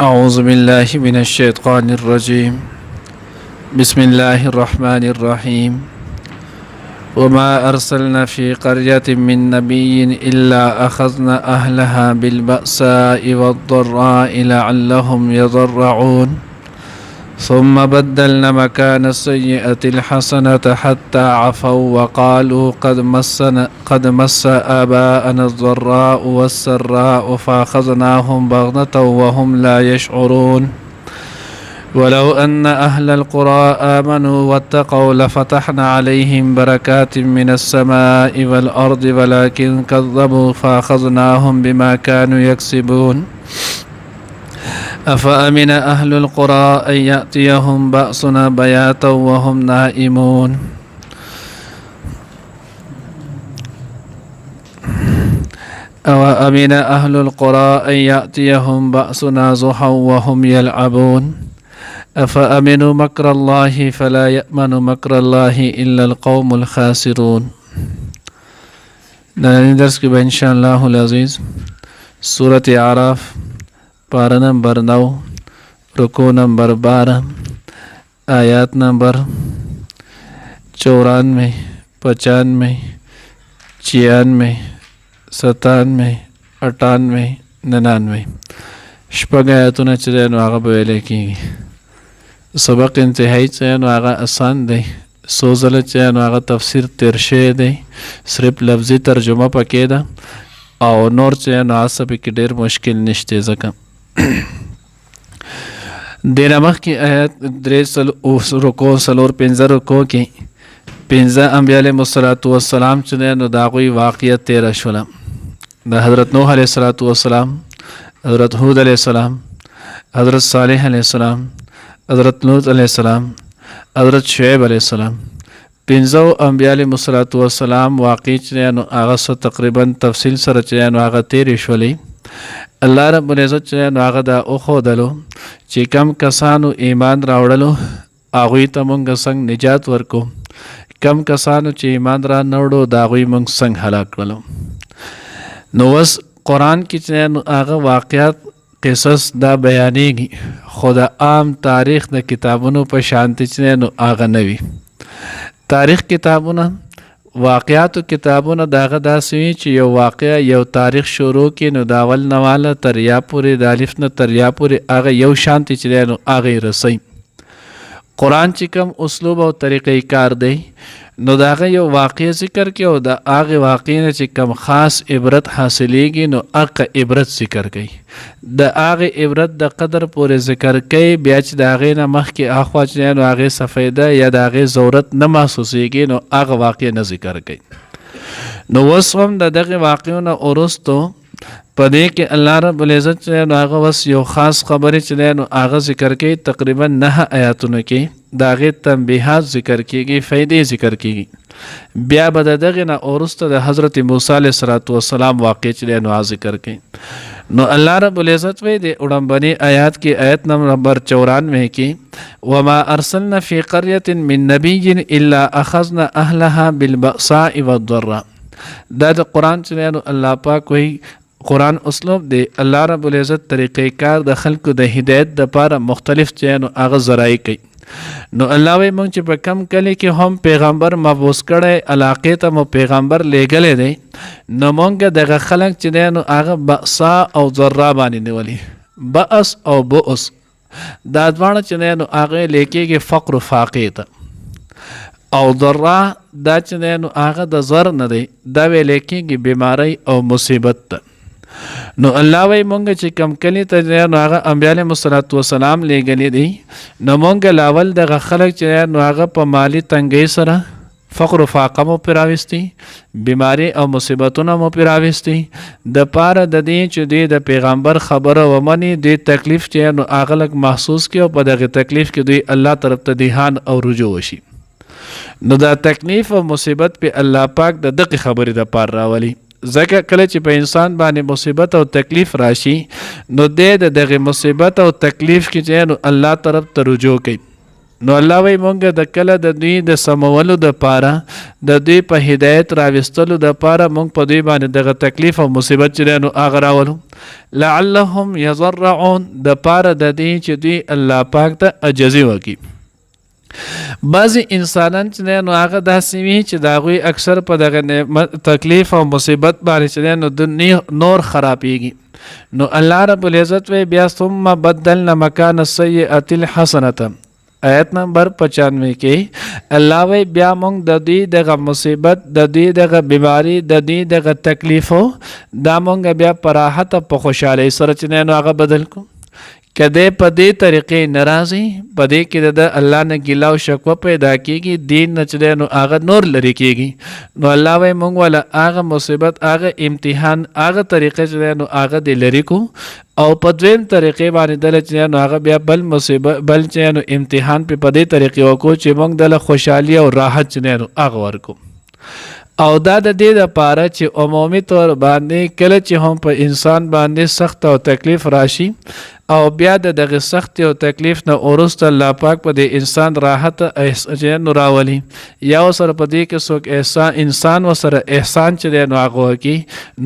أعوذ بالله من الشيطان الرجيم بسم الله الرحمن الرحيم وما أرسلنا في قرية من نبي إلا أخذنا أهلها بالبأساء والضراء لعلهم يضرعون ثم بدلنا مكان السيئة الحسنة حتى عفوا وقالوا قد مس آباءنا الضراء والسراء فأخذناهم بغتة وهم لا يشعرون ولو أن أهل القرى آمنوا واتقوا لفتحنا عليهم بركات من السماء والأرض ولكن كذبوا فأخذناهم بما كانوا يكسبون أفأمن أهل القرى أن يأتيهم بأسنا بياتا وهم نائمون أوأمن أهل القرى أن يأتيهم بأسنا ضحى وهم يلعبون أفأمنوا مكر الله فلا يأمن مكر الله إلا القوم الخاسرون نننی درس کی ان شاء الله العزیز سورة اعراف پارہ نمبر 9 رکوع نمبر 12 آیات نمبر 94 95 96 97 98 99 شپږ آیاتونه چې نو هغه به ویل کېږي سبق انتهایی چې نو هغه آسان دی څو ځله چې نو هغه تفسیر تیر شوی دی صرف لفظي ترجمه پکې ده او نور چې نو هڅه پکې ډېر مشکل نشته ځکه دینه مخکې آیات درې رکوع څلور پنځه رکوع کې پنځه انبیا علیهم السلام چې نو د هغوی واقعیت تېره شوله د حضرت نوح علیه السلام حضرت هود علیه السلام حضرت صالح علیه السلام حضرت لوط علیه السلام حضرت شعیب علیه السلام پنځو انبیا علیهم السلام واقع چې نو هغه څه تقریبا تفصیل سره چې نو هغه تېرې شولې الله رب العزت چې نو هغه دا وښودلو چې کم کسانو ایمان راوړلو هغوی ته مونږ څنګه نجات ورکو کم کسانو چې ایمان را نه وړو د هغوی مونږ څنګه هلاک کړلو نو اوس قرآن کې چې نو هغه واقعات قصص دا بیانېږي خو د عام تاریخ د کتابونو په شانتي چې نو هغه نه وي تاریخ کتابونه واقعاتو کتابونه د هغه داسې وي چې یو واقعه یو تاریخ شروع کړي نو د اول نه واله تر یا پورې د الف نه تر یا پورې هغه یو شانتي چې دی نو هغه یې رسوي قرآن چې کوم اسلوب او طریقې کار دی نو د هغه یو واقع ذکر کوي او د هغې واقع نه چې کوم خاص عبرت حاصلیږي نو هغه عبرت ذکر کوي د هغې عبرت د قدر پورې ذکر کوي بیا چې د هغې نه مخکې اخوا چې نو هغې څه فایده یا د هغې ضرورت نه محسوسیږي نو هغه واقع نه ذکر کوي نو اوس هم د دغې واقعو نه وروستو په دې کې الله رب العزت چې نو هغه اوس یو خاص خبرې چې دی نو هغه ذکر کوي تقریبا 9 آیاتونو کې د هغې تنبیحات ذکر کېږي فایدې ذکر کېږي بیا به د دغې نه وروسته د حضرت موسی علیه السلام واقع چې دی نو هغه ذکر کوي نو الله رب العزت وایي د وړاندې آیات کې آیت نمبر 94 کې وما ارسلنا فی قریة من نبی الا اخذنا اهلها بالبأساء والضراء دا د قرآن چې دی نو الله پاک وایي قرآن اسلوب دی الله رب العزت طریقې کار د خلکو د هدایت دپاره مختلف چې نو هغه ذرایع کوي نو الله وایي موږ چې په کم کلي کې هم پیغمبر مبعوث کړی علاقې ته مو پیغمبر لیږلی دی نو موږ دغه خلک چې دی نو هغه بأسا او ضرا باندې نیولي بأس او بؤس دا دواړه چې دی نو هغه لیکېږي فقر و فاقې ته او ضرا دا چې دی نو هغه د زر نه دی دا ویلی کېږي بیماری او مصیبت ته نو الله وایي مونږ چې کم کلي ته نو هغه انبیا علیهم السلام لیږلي دي نو مونږ لاول دغه خلک چې نو هغه په مالي تنګۍ سره فقر و فاقه مو پرې راوستي بیماري او مصیبتونه مو پرې راوستي د پاره د دې چې دوی د پیغمبر خبره ومني دوی تکلیف چې نو هغه لږ محسوس کړي او په دغه تکلیف کې دوی الله طرف ته دیهان او رجوع وشي نو دا تکلیف او مصیبت په الله پاک د دغه خبرې د پاره راولي ځکه کله چې په انسان باندې مصیبت او تکلیف راشي نو د دغه مصیبت او تکلیف کې چې نو الله طرف ته رجوع کوي نو الله وی مونږ د کله د دوی د سمولو د پاره د دوی په هدایت راوستلو د پاره مونږ په دوی باندې دغه تکلیف او مصیبت چې نو هغه راولو لعلهم یضرعون د پاره د دې چې دوی الله پاک ته عجزي وکړي بعضی انسانان چې نو هغه داسې وي چې د هغوی اکثر په دغه تکلیف او مصیبت باندې چې نو د نور خرابېږي نو الله رب العزت وی بیا ثم بدلنا مکان السیئة الحسنة آیت نمبر 95 کې الله وی بیا مونږ د دې دغه مصیبت د دې دغه بیماری د دې دغه تکلیفو دا مونږ بیا په راحت په خوشحالۍ سره چې نو هغه بدل کو کده په دې طریقې ناراضي په دې کې د الله نه ګیلا او شکوه پیدا کیږي دین نه چې نو هغه نور لري کیږي نو الله وی مونږ ولا هغه مصیبت هغه امتحان هغه طریقې چې نو هغه د لري کو او په دویم طریقې باندې دل چې نو هغه بیا بل مصیبت بل چې نو امتحان په دې طریقې وکړو چې مونږ د خوشحالي او راحت چې نو هغه ورکو او دا د دې لپاره چې عمومي طور باندې کله چې هم په انسان باندې سخت او تکلیف راشي او بیا د دغه سخت او تکلیف نه وروسته الله پاک په دې انسان راحت احسان راولي یا سره په دې کې څوک انسان وسره احسان چې نو هغه کوي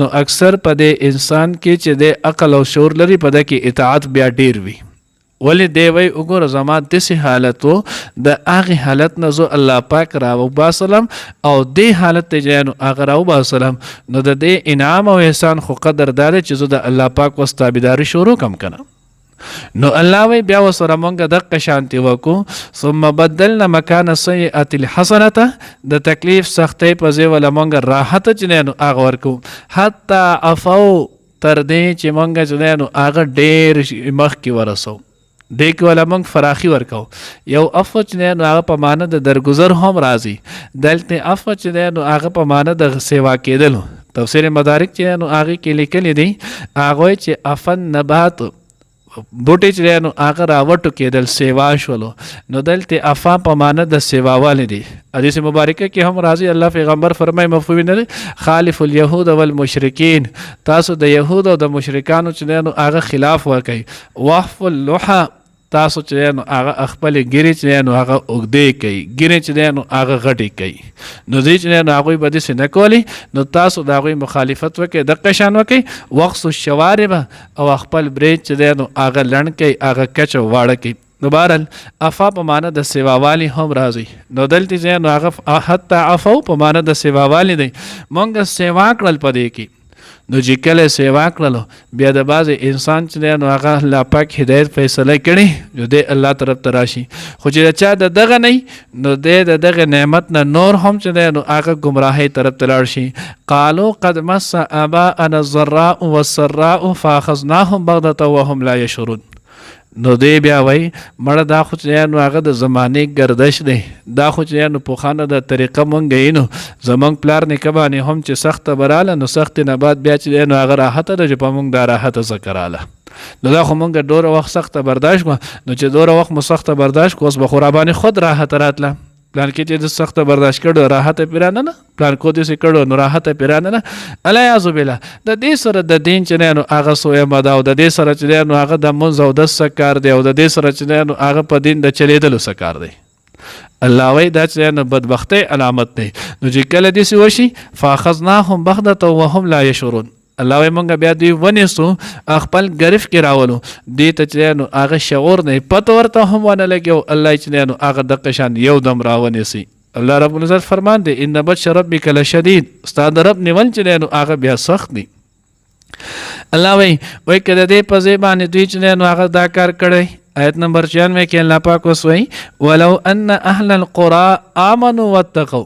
نو اکثر په دې انسان کې چې د عقل او شعور لري په دې کې اطاعت بیا ډیر وي ولی دی وی وګوره زما داسې حالت و د هغې حالت نه زه الله پاک راوباسلم او دې حالت ته چې نو هغه راوباسلم نو د دې انعام او احسان خو قدر دا دی چې زه د الله پاک وس تابعداري شروع کم کنه نو الله وی بیا وسره مونږ دغه شانتي وکړو ثم بدلنا مکان السیئة الحسنة د تکلیف سختۍ په ځای ولا مونږ راحت چې نو هغه ورکو حتی عفو تر دې چې مونږ چې نو هغه ډېر مخکې ورسو دې کې ولا مونږ فراخي ورکو یو عفو چې نو هغه په معنی د درگذر هم راځي دلته عفو چې نو هغه په معنی د سیوا کېدلو تفسیر مدارک چې نو هغه کې لیکلي دي هغه چې عفن نبات بوټي چې نو هغه راوټو کېدل سیوا شولو نو دلته عفا په معنی د سیوا والدي حدیث مبارکه کې هم راځي الله پیغمبر فرمای مفهوم نه خالف اليهود والمشرکین تاسو د يهود او د مشرکانو چې نو هغه خلاف وکړي وحف اللحى تاسو چې نو هغه خپل ګری چې نو هغه اوګدې کوي ګری چې نو هغه غټي کوي نو دې چې نو هغه به دې نه کولی نو تاسو د هغه مخالفت وکړي د قشان وکړي وقص الشوارب او خپل بریج چې نو هغه لړن کوي هغه کچ واړه کوي نو بهرحال عفا په معنی د سیوا والی هم راځي نو دلته چې نو هغه حتی عفو په معنی د سیوا والی دی مونږ سیوا کړل پدې کې نو چې کله سیوا کړلو بیا د بعض انسان چې نو هغه الله پاک هدایت فیصله کړي نو د الله طرف ته راشي خو چې چا د دغه نه نو د دغه نعمت نه نور هم چې نو هغه گمراهۍ طرف ته لاړ شي قالوا قد مس آباءنا الضراء والسراء فاخذناهم بغتة وهم لا يشعرون نو دی بیا وای مړه دا خو چې نو هغه د زمانې گردش دی دا خو چې نو پوخانه د طریقه مونږ نو زمونږ پلار نه کبانې هم چې سخت براله نو سخت نه بعد بیا چې نو هغه راحت د په مونږ دا راحت ذکراله نو دا خو مونږ ډوره وخت سخت برداشت کو نو چې ډوره وخت مو سخت برداشت کو اوس به خرابانه خود راحت راتله پلان کې چې د سخت برداشت کړو راحت پیرانه نه پلان کو دې سې کړو نو راحت پیرانه نه الا یعذ بالله د دې سره د دین چې نو هغه سوې مدا او د دې سره چې نو هغه د منځ او د سکار دی او د دې سره چې نو هغه په دین د چلیدلو سکار دی الله وی دا چې نو بدبختی علامت دی نو چې کله دې سی وشي فاخذناهم بغتة وهم لا يشعرون الله وی مونږ بیا دوی ونیسو خپل گرفت کې راولو دې ته چې نو هغه شعور نه پته ورته هم ونه لګیو الله چې نو هغه د قشان یو دم راونیسي الله رب العزت فرمان دی ان بطش ربک لشدید استاد رب نیول چې نو هغه بیا سخت دی الله وی کده دې په ځای باندې دوی چې نو هغه دا کار کړی آیت نمبر 96 کې الله پاک وسوي ولو ان اهل القرى امنوا واتقوا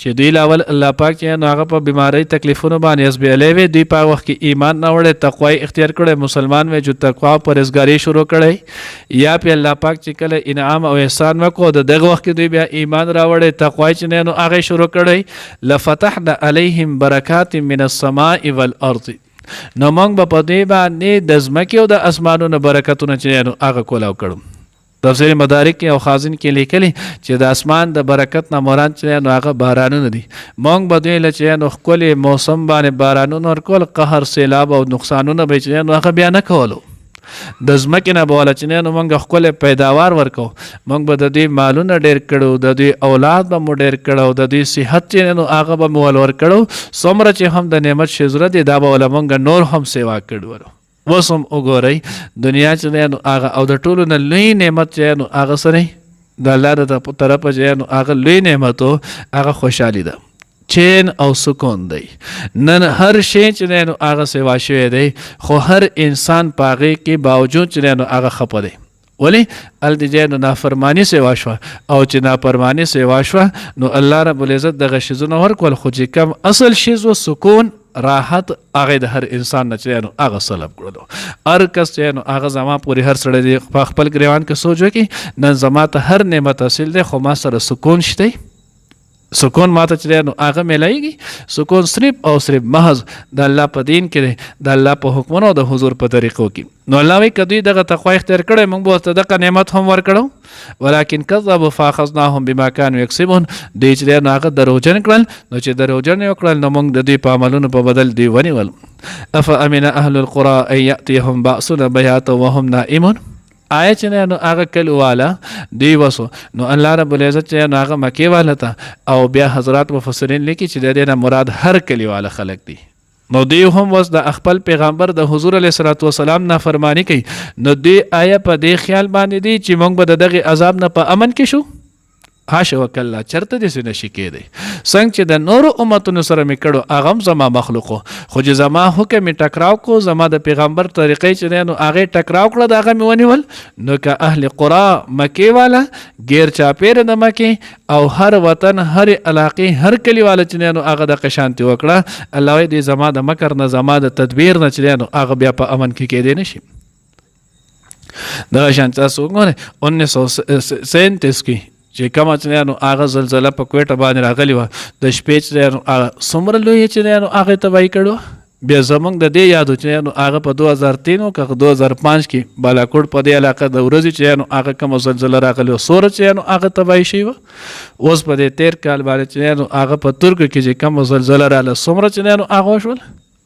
چې دوی لاول الله پاک چې نو هغه په بیماری تکلیفونو باندې اسبیلې وي دوی په وخت کې ایمان نه وړي تقوا اختیار کړي مسلمان وي چې تقوا پرهیزګاری شروع کړي یا په الله پاک چې کله انعام او احسان وکړو دغه وخت کې دوی بیا ایمان راوړي تقوا چې نو هغه شروع کړي لفتحنا علیهم برکات من السماء والارض نو موږ په دې باندې د ځمکې او د اسمانونو برکتونه چې نو هغه کولاو کړو تفسیر مدارک او خازن کې لیکلي چې د اسمان د برکت نه مراد چې نو هغه بارانونه دي مونږ به دوی له چې نو ښکلې موسم باندې بارانونه ورکول قهر سیلاب او نقصانونه به چې نو هغه بیا نه کولو د ځمکې نه به والا چې نه نو موږ ښکلی پیداوار ورکو، موږ به د دوی مالونه ډېر کړو، د دوی اولاد به مو ډېر کړو، د دوی صحت چې نو هغه به مو ول ورکړو، څومره چې هم د نعمت شی ضرورت دی دا به والا موږ نور هم سیوا کړو. اوس هم وګورئ دنیا چې دی نو هغه او د ټولو نه لوی نعمت چې نو هغه څه دی د الله د طرفه چې نو هغه لوی نعمت و هغه خوشحالي ده، چین او سکون دی. نن هر شی چې دی نو هغه سیوا شوی دی، خو هر انسان په هغې کې باوجود چې دی نو هغه خفه دی. ولې هلته چې نو نافرماني سیوا شوه، او چې نافرماني سیوا شوه نو الله رب العزت دغه شیزونه ورکول، خو چې کم اصل شیز و سکون راحت هغه د هر انسان نه چې نو هغه سلب کړلو. هر کس چې نو هغه زما پورې هر سړی دی په خپل ګریوان کې سوچ وکړي نن زما ته هر نعمت حاصل دی خو ما سره سکون شته، سکون ماته چې دی نو هغه میلایږي. سکون صرف او صرف محض د الله په دین کې دی، د الله په حکمونو او د حضور په طریقو کې. نو الله وایي که دوی دغه تقوا اختیار کړی موږ به ورته دغه نعمت هم ورکړو، ولکن کذبوا فاخذناهم بما كانوا یکسبون. دوی چې دی نو هغه دروغجن کړل، نو چې دروغجن یې وکړل نو موږ د دوی په عملونو په بدل دوی ونیول. افامن اهل القرى ان یأتیهم بأسنا بیاتا وهم نائمون. آیا چې نو هغه کلو والا دی وسو نو الله رب العزت چې نو هغه مکی والا ته، او بیا حضرات مفسرین لیکي چې د دې نه مراد هر کلی والا خلق دی. نو دی هم وس د خپل پیغمبر د حضور علیه الصلاۃ والسلام نافرمانی کوي، نو دی آیا په دې خیال باندې دی چې موږ به دغه عذاب نه په امن کې شو؟ حاشا وکلا، چرته دې نشي کېدی. څنګه چې د نورو امتونو سره مې کړو هغه هم زما مخلوقو، خو چې زما حکم یې ټکراو کو، زما د پیغمبر طریقې چې دی نو هغې ټکراو کړه د هغه مې ونیول. نو که اهل قرا مکې والا غیر چاپېره د مکې او هر وطن هر علاقې هر کلي والا چې دی نو هغه دغه شانتي وکړه، الله وایي دی زما د مکر نه زما د تدبیر نه چې دی نو هغه بیا په امن کې کېدی نشي. دغه شان تاسو وګورئ 1937 کې چې کومه چې نو هغه زلزله په کویټه باندې راغلی وه، د شپې چې نو څومره لوی چې نو هغې تباهي کړو. بیا زموږ د دې یادو چې نو هغه په 2003 که 2005 کې بالاکوټ په دې علاقه د ورځې چې نو هغه کومه زلزله راغلی وه څومره چې نو هغه تباهي شوې وه. اوس په دې 13 کال باندې چې نو هغه په ترکو کې چې کومه زلزله راغله څومره چې نو هغه وشول.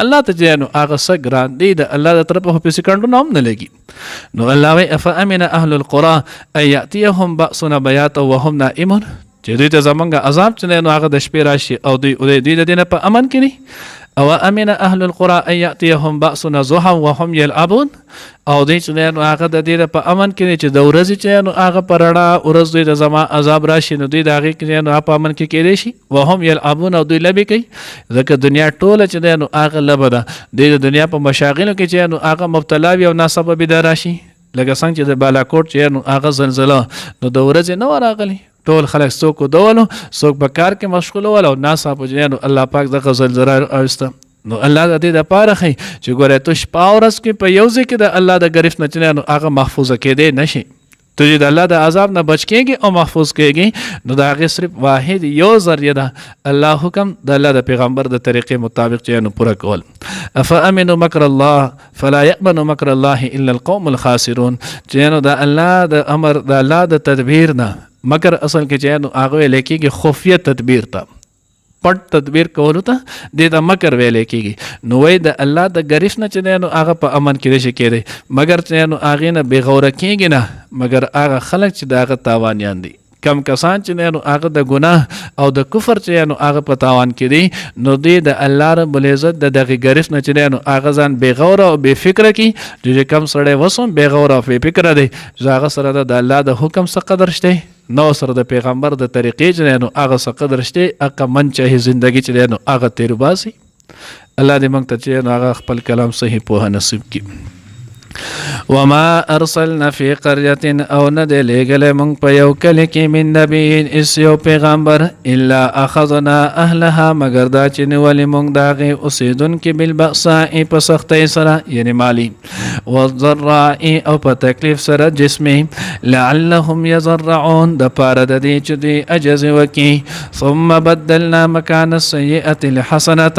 الله ته چې نو هغه څه ګران دی د الله د طرفه په سکندونو هم نه لګي. نو الله وایي افامن اهل القرى ان یأتیهم بأسنا بیاتا وهم نائمون. چې دوی ته زمونږ عذاب چې نو هغه د شپې راشي او دوی د دې نه په امن کې دي. او امن اهل القرى ان یأتیهم بأسنا ضحا وهم یلعبون. او دوی چې نو هغه د دې په امن کې دي چې د ورځې چې نو هغه په رڼا ورځ دوی د زما عذاب راشي نو دوی د هغې کې نو په امن کې کېدی شي. وهم یلعبون، او دوی لبې کوي، ځکه دنیا ټوله چې دی نو هغه لبه ده. دوی د دنیا په مشاغلو کې چې نو هغه مبتلا وي او ناسببې ده راشي. لکه څنګه چې د بالاکوټ چې نو هغه زلزله نو د ورځې نه وه راغلې، ټول خلک څوک ودولو، څوک په کار کې مشغول ول، او ناڅاپه چې نو الله پاک دغه زلزله راوسته. نو الله د دې دپاره ښیي چې ګوره ته شپه او ورځ کې په یو ځای کې د الله د ګرفت نه چې نو هغه محفوظه کېدی نشي. ته چې د الله د عذاب نه بچ کېږي او محفوظ کېږي نو د هغې صرف واحد یو ذریعه ده، الله حکم د الله د پیغمبر د طریقې مطابق چې نو پوره کول. افامنوا مکر الله فلا یأمن مکر الله الا القوم الخاسرون. چې نو د الله د امر د الله د تدبیر نه مکر اصل کې چې نو هغه ویل کېږي خفیه تدبیر ته، پټ تدبیر کولو ته دې ته مکر ویلی کېږي. نو وایي د الله د ګرفت نه چې دی نو هغه په امن کې نشي کېدی، مګر چې نو هغې نه بېغوره کېږي نه، مګر هغه خلک چې د هغه تاوانیان دي. کم کسان چې نو هغه د ګناه او د کفر چې نو هغه په تاوان کې دي، نو دوی د الله رب العزت د دغې ګرفت نه چې دی نو هغه ځان بېغوره او بې فکره کړي. چې کم سړی وسوم بېغوره او بې فکره دی، هغه سره د الله د حکم څه قدر شته، نو سره د پیغمبر د طریقې چې نو هغه څه قدر شته، هغه من چاهي زندگی چې نو هغه تیر باسي. الله دې موږ ته چې نو هغه خپل کلام صحیح پوهه نصیب کړي. وما ارسلنا فی قرية او نه دی لېږلی موږ په یو کلي کې من نبي اس یو پیغمبر الا اخذنا اهلها، مګر دا چې نیولې موږ د هغې اوسېدونکي بالبأساء په سختۍ سره یعنې مالي، والضراء او په تکلیف سره جسمي، لعلهم یضرعون د پاره د دې چې دوی عجز وکړي. ثم بدلنا مکان السیئة الحسنة،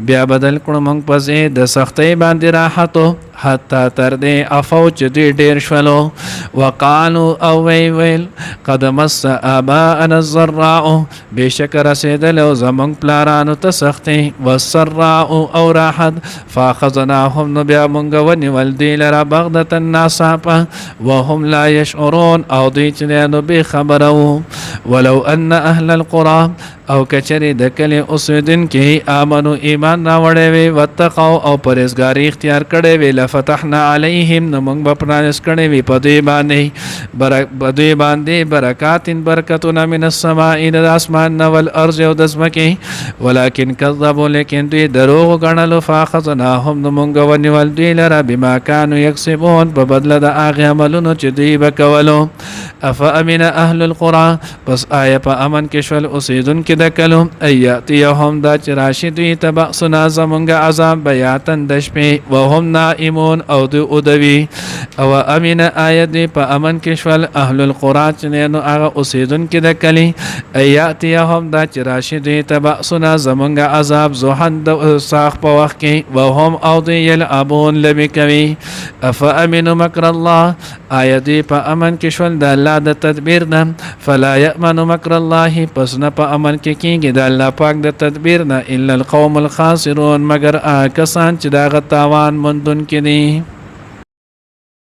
بیا بدل کړو موږ په ځای د سختۍ باندې راحتو، حتی تر ډیر دی افو چې دوی ډیر شولو وقالو او ویل قد مس آباءنا الضراء بشک رسیدل او زمونږ پلارانو ته سختي والسراء او راحت فاخذناهم نو بیا مونږ ونیول دوی لره بغدة ناڅاپه وهم لا يشعرون او دوی چې نو بې خبره وو ولو ان اهل القرى او کچری د کلی اوسیدونکي آمنو ایمان راوړی وي واتقوا او پرهیزګاري اختیار کړی وي لفتحنا علیهم نو موږ به پرانیست کړی وي په دوی باندې برکات برکتونه من السماء د اسمان نه والارض او د ځمکې ولکن کذبوا لیکن دوی دروغ ګڼلو فاخذناهم نو موږ ونیول دوی لره بما کانوا یکسبون په بدله د هغې عملونو چې دوی به کولو افامن اهل القرى پس آیا په امن کې شول اوسیدونکي د کلو ایاتیهم دا چې راشي دوی ته بأسنا زمونږ عذاب بیاتن د شپې وهم نائمون او دوی ادوي او امن آیا دوی په امن کې شول اهل القرى چې نو هغه اوسیدونکي د کلي ایاتیهم دا چې راشي دوی ته بأسنا زمونږ عذاب زوحن د ساخ په وخت کې وهم او دوی یلعبون لبې کوي افامنوا مکر الله آیا دوی په امن کې شول د الله د تدبیر نه فلا یأمن مکر الله پس نه په امن کې کېږي د الله پاک د تدبیر نه الا القوم الخاسرون مگر کسان چې د هغه تاوان موندونکي دي